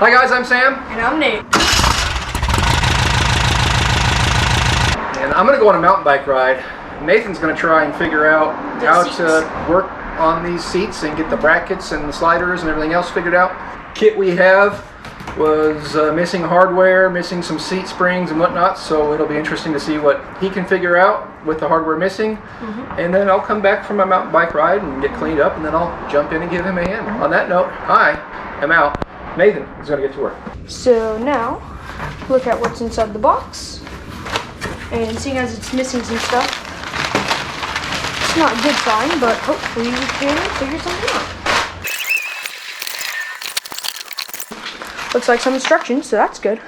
Hi guys, I'm Sam. And I'm Nate. And I'm gonna go on a mountain bike ride. Nathan's gonna try and figure out how to work on these seats and get the brackets and the sliders and everything else figured out. Kit we have was missing hardware, missing some seat springs and whatnot, so it'll be interesting to see what he can figure out with the hardware missing. And then I'll come back from my mountain bike ride and get cleaned up, and then I'll jump in and give him a hand. On that note, hi, I'm out. Nathan is going to get to work. So now, look at what's inside the box. And seeing as it's missing some stuff, it's not a good sign, but hopefully we can figure something out. Looks like some instructions, so that's good.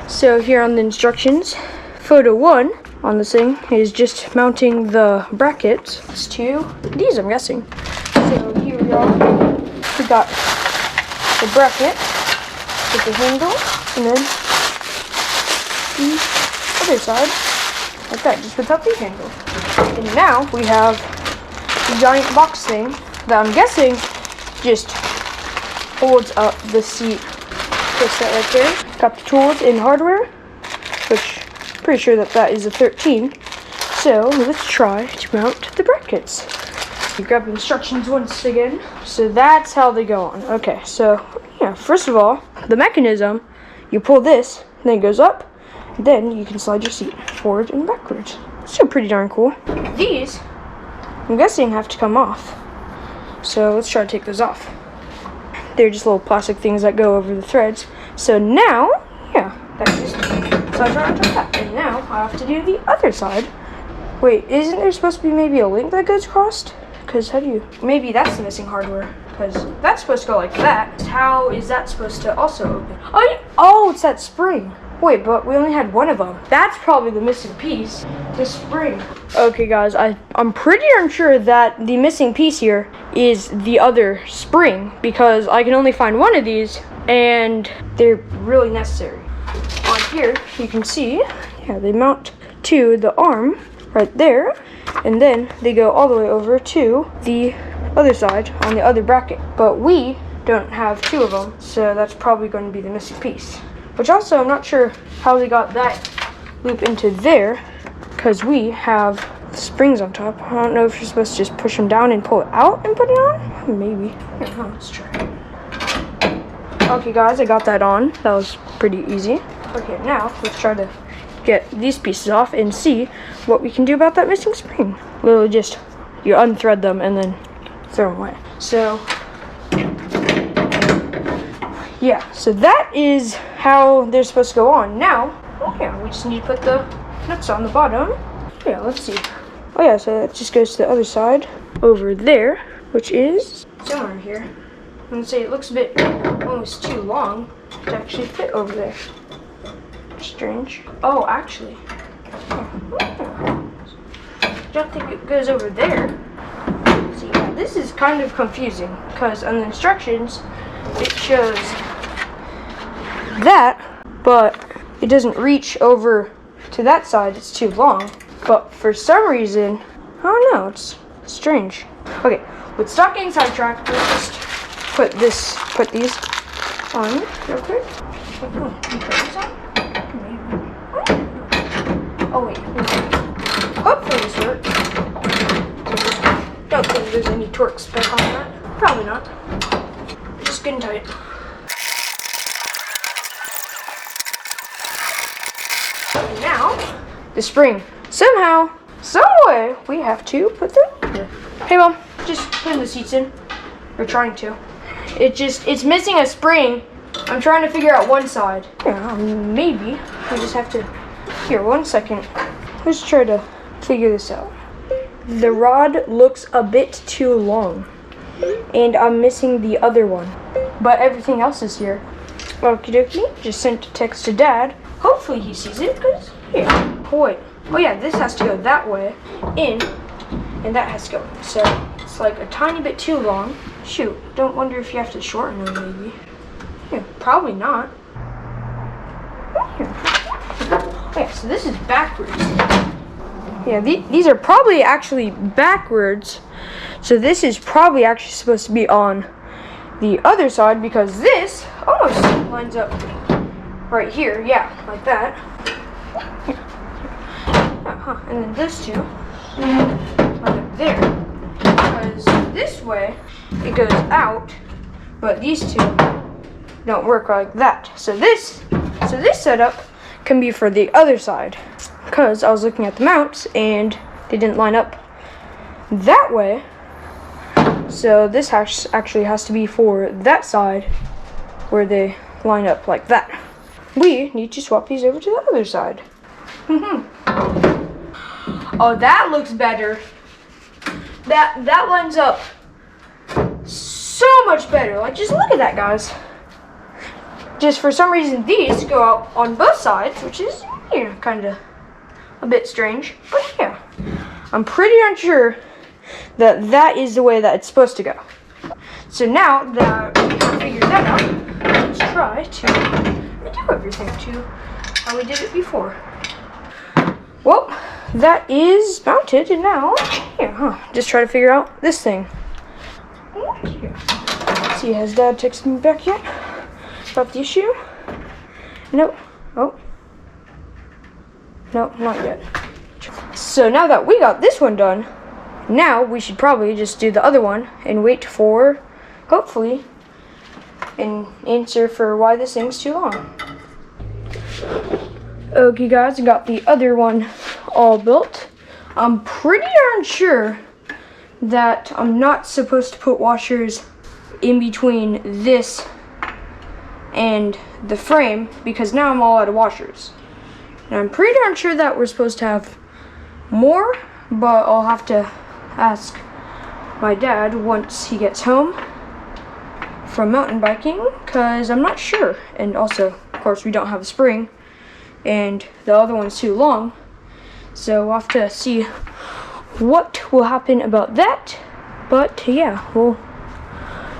So here on the instructions, photo 1 on this thing is just mounting the brackets to these, I'm guessing. So here we are. We got the bracket with the handle, and then the other side, like that, just without the handle. And now we have the giant box thing that I'm guessing just holds up the seat. Place that right there. Got the tools and hardware, which I'm pretty sure that is a 13. So let's try to mount the brackets. You grab the instructions once again. So that's how they go on. Okay, so yeah, first of all, the mechanism, you pull this, and then it goes up, and then you can slide your seat forward and backwards. So pretty darn cool. These, I'm guessing, have to come off. So let's try to take those off. They're just little plastic things that go over the threads. So now, yeah, that just slides right onto that. And now I have to do the other side. Wait, isn't there supposed to be maybe a link that goes across? Because how do you, maybe that's the missing hardware. Because that's supposed to go like that. How is that supposed to also open? Oh, it's that spring. Wait, but we only had one of them. That's probably the missing piece, the spring. Okay guys, I'm pretty unsure that the missing piece here is the other spring, because I can only find one of these and they're really necessary. On here, you can see, yeah, they mount to the arm right there, and then they go all the way over to the other side on the other bracket. But we don't have two of them, so that's probably going to be the missing piece. Which also, I'm not sure how they got that loop into there, because we have the springs on top. I don't know if you're supposed to just push them down and pull it out and put it on. Maybe. Here, let's try. Okay guys, I got that on. That was pretty easy. Okay, now let's try to get these pieces off and see what we can do about that missing spring. Literally just, you unthread them and then throw them away. So yeah, so that is how they're supposed to go on. Now, oh yeah, we just need to put the nuts on the bottom. Yeah, let's see. Oh yeah, so that just goes to the other side over there, which is somewhere here. I'm gonna say it looks a bit almost too long to actually fit over there. Strange. Oh, actually, I don't think it goes over there. See, yeah, this is kind of confusing because on the instructions it shows that, but it doesn't reach over to that side. It's too long. But for some reason, I don't know, it's strange. Okay, let's stop getting sidetracked. Let's just put these on real quick. Oh wait. Hopefully this works. Don't think there's any torque spec on that. Probably not. Just getting tight. And now, the spring. Somehow, someway, we have to put them here. Hey mom, just putting the seats in. We're trying to. It's missing a spring. I'm trying to figure out one side. Yeah, maybe we just have to, here, 1 second. Let's try to figure this out. The rod looks a bit too long, and I'm missing the other one, but everything else is here. Okie dokie, just sent a text to Dad. Hopefully he sees it, because, yeah, oh wait. Oh yeah, this has to go that way, in, and that has to go in. So, it's like a tiny bit too long. Shoot, don't wonder if you have to shorten them maybe. Yeah, probably not. Oh yeah, so this is backwards. Yeah, these are probably actually backwards. So this is probably actually supposed to be on the other side because this almost lines up right here. Yeah, like that. And then this two line up there. Because this way it goes out, but these two don't work like that. So this setup can be for the other side. Because I was looking at the mounts and they didn't line up that way. So this actually has to be for that side where they line up like that. We need to swap these over to the other side. Oh, that looks better. That lines up so much better. Like, just look at that, guys. Just for some reason, these go out on both sides, which is, you know, kind of a bit strange. But yeah, I'm pretty unsure that that is the way that it's supposed to go. So now that we have figured that out, let's try to redo everything to how we did it before. Well, that is mounted, and now, just try to figure out this thing. Let's see, has Dad texted me back yet about the issue? Nope. Oh. No, not yet. So now that we got this one done, now we should probably just do the other one and wait for, hopefully, an answer for why this thing's too long. Okay guys, I got the other one all built. I'm pretty darn sure that I'm not supposed to put washers in between this and the frame because now I'm all out of washers. And I'm pretty darn sure that we're supposed to have more, but I'll have to ask my dad once he gets home from mountain biking because I'm not sure. And also, of course, we don't have a spring and the other one's too long. So we'll have to see what will happen about that. But yeah, we'll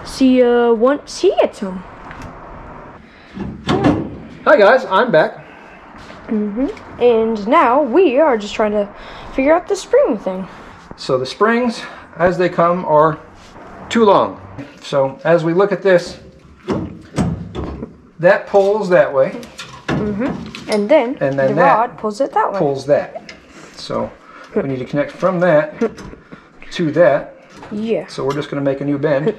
see once he gets home. Hi guys, I'm back. And now we are just trying to figure out the spring thing. So the springs, as they come, are too long. So as we look at this, that pulls that way. And then the rod pulls it that way. Pulls that. So we need to connect from that to that. Yeah. So we're just going to make a new bend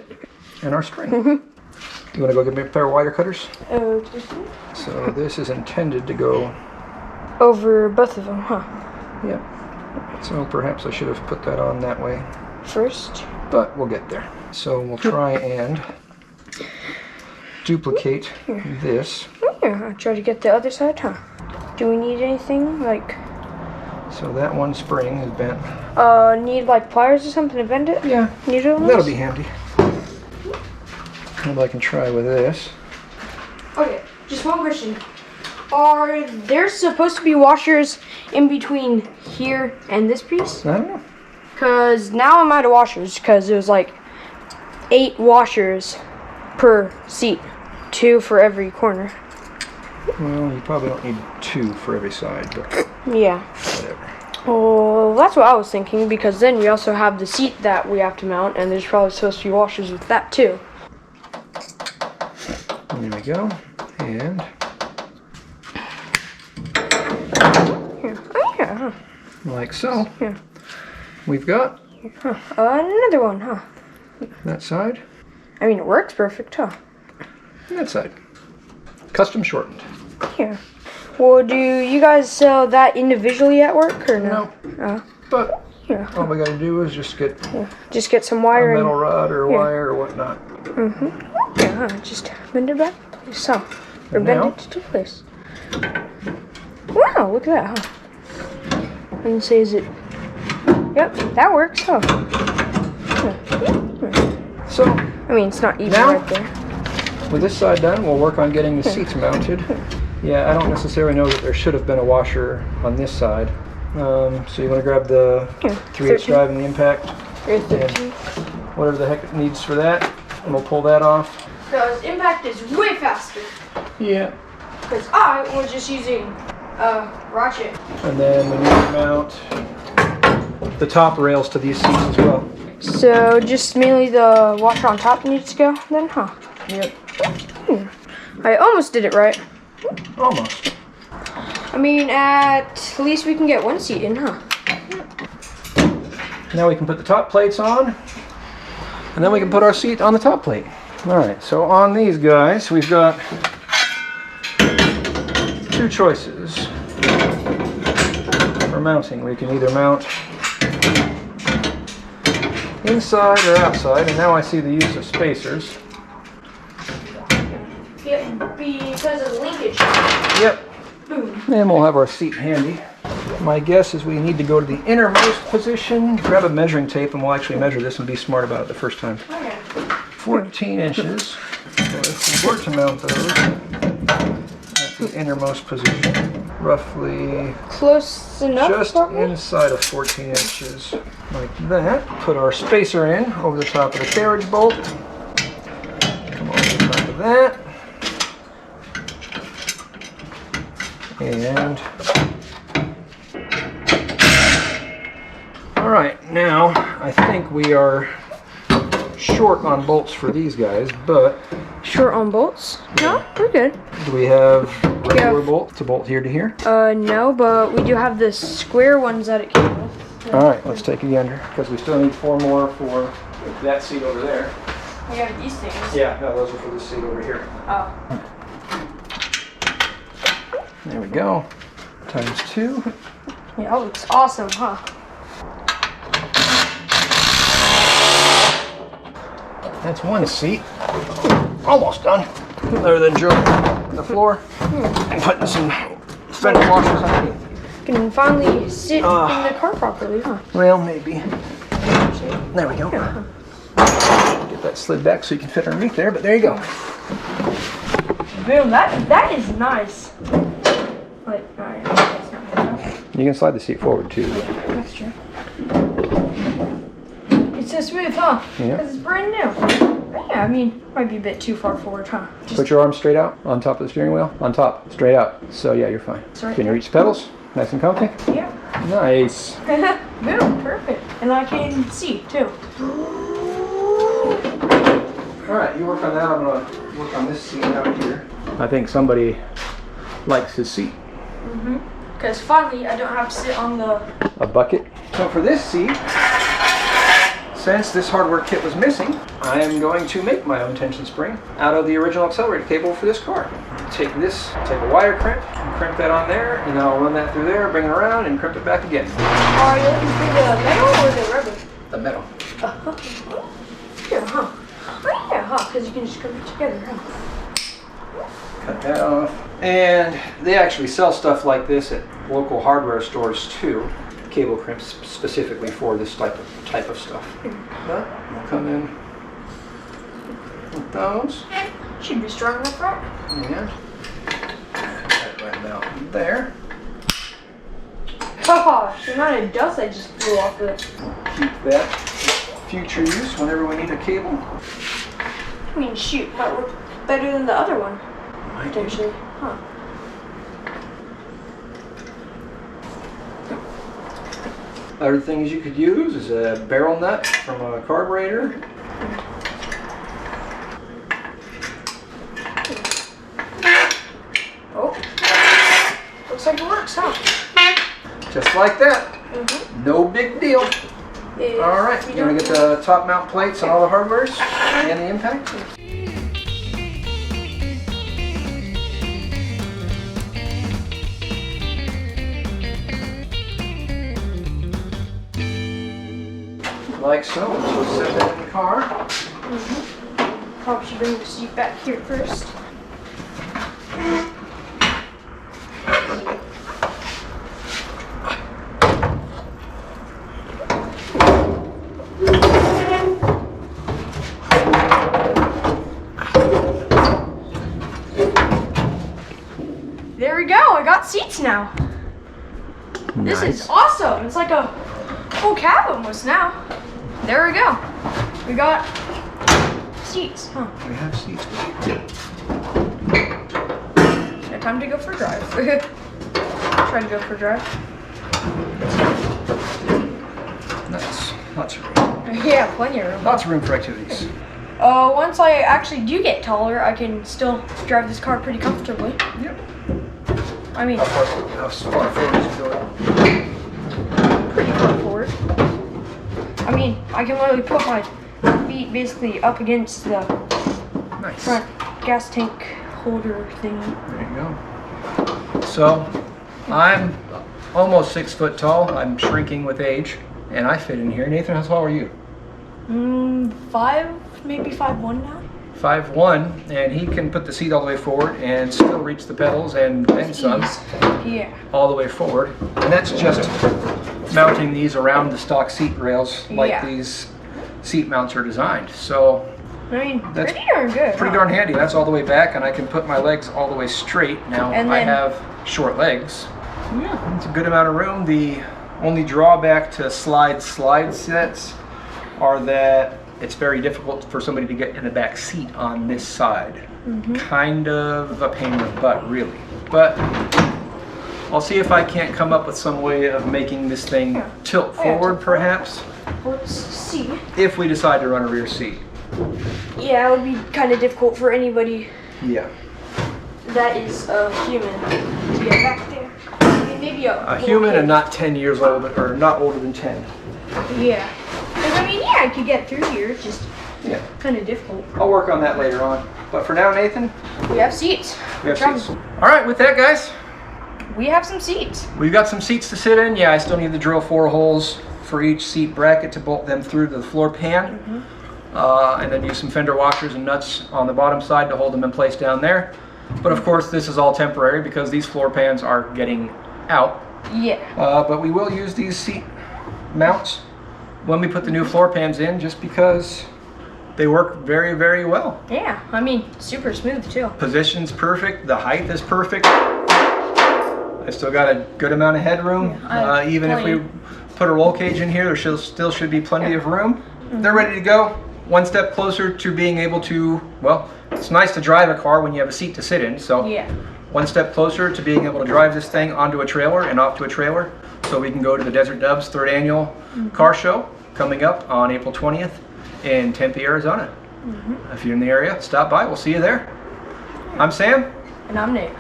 in our string. You want to go get me a pair of wire cutters? Okay. So this is intended to go over both of them, huh? Yeah. So perhaps I should have put that on that way first. But we'll get there. So we'll try and duplicate this. Yeah, I'll try to get the other side, huh? Do we need anything like? So that one spring is bent. Need like pliers or something to bend it? Yeah. Needle? That'll be handy. Maybe I can try with this. Okay, just one question. Are there supposed to be washers in between here and this piece? I don't know. Because now I'm out of washers because it was like 8 washers per seat. 2 for every corner. Well, you probably don't need 2 for every side, but yeah. Whatever. Well, that's what I was thinking because then we also have the seat that we have to mount and there's probably supposed to be washers with that too. There we go. And here. Oh yeah, huh? Like so. Yeah. We've got another one, huh? That side. I mean, it works perfect, huh? And that side. Custom shortened. Yeah. Well, do you guys sell that individually at work or no? No. But yeah. All we got to do is just get just get some a wire metal rod or wire or whatnot. Yeah, just bend it back so. Or bend it to place. Wow, look at that, huh? And say, is it? Yep, that works, huh? So, I mean, it's not even now, right there. With this side done, we'll work on getting the seats mounted. Yeah, I don't necessarily know that there should have been a washer on this side. So you want to grab the 3/8 drive and the impact, and whatever the heck it needs for that, and we'll pull that off. Because impact is way faster. Yeah. Because I was just using ratchet. And then we need to mount the top rails to these seats as well. So just mainly the washer on top needs to go then, huh? Yep. I almost did it right. Almost. I mean, at least we can get one seat in, huh? Now we can put the top plates on, and then we can put our seat on the top plate. All right, so on these guys, we've got two choices for mounting. We can either mount inside or outside, and now I see the use of spacers. Yeah, because of the linkage. Yep. Boom. And we'll have our seat handy. My guess is we need to go to the innermost position, grab a measuring tape, and we'll actually measure this and be smart about it the first time. Okay. 14 inches. So if we were to mount those at the innermost position, roughly Close enough, just probably? inside of 14 inches, like that. Put our spacer in over the top of the carriage bolt. Come over the top of that. And all right, now I think we are short on bolts for these guys, but Short on bolts? No, we're good. do we have regular have- bolt to bolt here to here? No, but we do have the square ones that it came with. All right, let's take it under, because we still need 4 more for that seat over there. We have these things. Yeah, no, those are for this seat over here. Oh. There we go. Times 2. Yeah, that looks awesome, huh? That's one seat. Almost done. Other than drilling the floor and putting some fender washers underneath. Can finally sit in the car properly, huh? Well, maybe. There we go. Get that slid back so you can fit underneath there, but there you go. Boom, that is nice. Like, alright, that's not good enough. You can slide the seat forward too. That's true. It's so smooth, huh? Yeah. Because it's brand new. But yeah, I mean, might be a bit too far forward, huh? Just Put your arms straight out on top of the steering wheel. On top, straight out. So yeah, you're fine. Sorry. Can you reach the pedals? Nice and comfy? yeah. Nice. Boom, perfect. And I can see too. Alright, you work on that. I'm going to work on this seat out here. I think somebody likes his seat. Because finally, I don't have to sit on the... A bucket. So for this seat, since this hardware kit was missing, I am going to make my own tension spring out of the original accelerator cable for this car. Take a wire crimp, and crimp that on there, and then I'll run that through there, bring it around, and crimp it back again. Are you looking for the metal or the rubber? The metal. Yeah, huh? Oh, yeah, huh? Because you can just crimp it together, huh? Cut that off. And they actually sell stuff like this at local hardware stores too. Cable crimps specifically for this type of stuff. But we'll come in with those. Should be strong enough, right? And that right about there. Haha, the amount of dust I just blew off it. Keep that for future use whenever we need a cable. I mean, shoot, might work better than the other one, Might do. potentially. Huh. Other things you could use is a barrel nut from a carburetor. Oh. Looks like it works, huh? Just like that. No big deal. Yeah, All right, you want to get the top mount plates on all the hardwares and the impact? Like so, we'll just set that in the car. Probably should bring the seat back here first. There we go, I got seats now. This is awesome. It's like a full cab almost now. There we go. We got seats, huh? We have seats. Now time to go for a drive. Try to go for a drive. Nice. Lots of room. Yeah, plenty of room. Lots of room for activities. Once I actually do get taller, I can still drive this car pretty comfortably. Yep. I mean, How far forward is the door? pretty far forward. I mean, I can literally put my feet basically up against the Nice. front gas tank holder thing. There you go. So, I'm almost 6 foot tall. I'm shrinking with age, and I fit in here. Nathan, how tall are you? 5, maybe 5'1" now. 5'1", and he can put the seat all the way forward and still reach the pedals and then some Yeah. all the way forward. And that's just mounting these around the stock seat rails like Yeah. these seat mounts are designed. So I mean, That's pretty darn good. pretty darn handy. That's all the way back, and I can put my legs all the way straight. Now And I then- have short legs. Yeah. It's a good amount of room. The only drawback to slide sets are that it's very difficult for somebody to get in the back seat on this side. Kind of a pain in the butt, really. But I'll see if I can't come up with some way of making this thing tilt forward, perhaps, Let's see. if we decide to run a rear seat. Yeah, it would be kind of difficult for anybody Yeah. that is a human to get back there. I mean, maybe A human and not 10 years old, or not older than 10. Yeah. 'Cause I mean, yeah, I could get through here. It's just Yeah. kind of difficult. I'll work on that later on. But for now, Nathan, We have seats. we have seats. All right, with that, guys, We have some seats. we've got some seats to sit in. Yeah, I still need to drill 4 holes for each seat bracket to bolt them through the floor pan. And then use some fender washers and nuts on the bottom side to hold them in place down there. But of course, this is all temporary because these floor pans are getting out. Yeah. But we will use these seat mounts when we put the new floor pans in, just because they work very, very well. Yeah. I mean, super smooth too. Position's perfect, the height is perfect. I still got a good amount of headroom. Yeah, Even if we plenty. put a roll cage in here, there still should be plenty of room. They're ready to go. One step closer to being able to, well, it's nice to drive a car when you have a seat to sit in, so Yeah. one step closer to being able to drive this thing onto a trailer and off to a trailer, so we can go to the Desert Doves 3rd Annual Car Show coming up on April 20th in Tempe, Arizona. If you're in the area, stop by. We'll see you there. I'm Sam, And I'm Nick.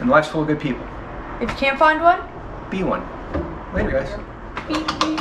and life's full of good people. If you can't find one, Be one. Later, guys. beep beep.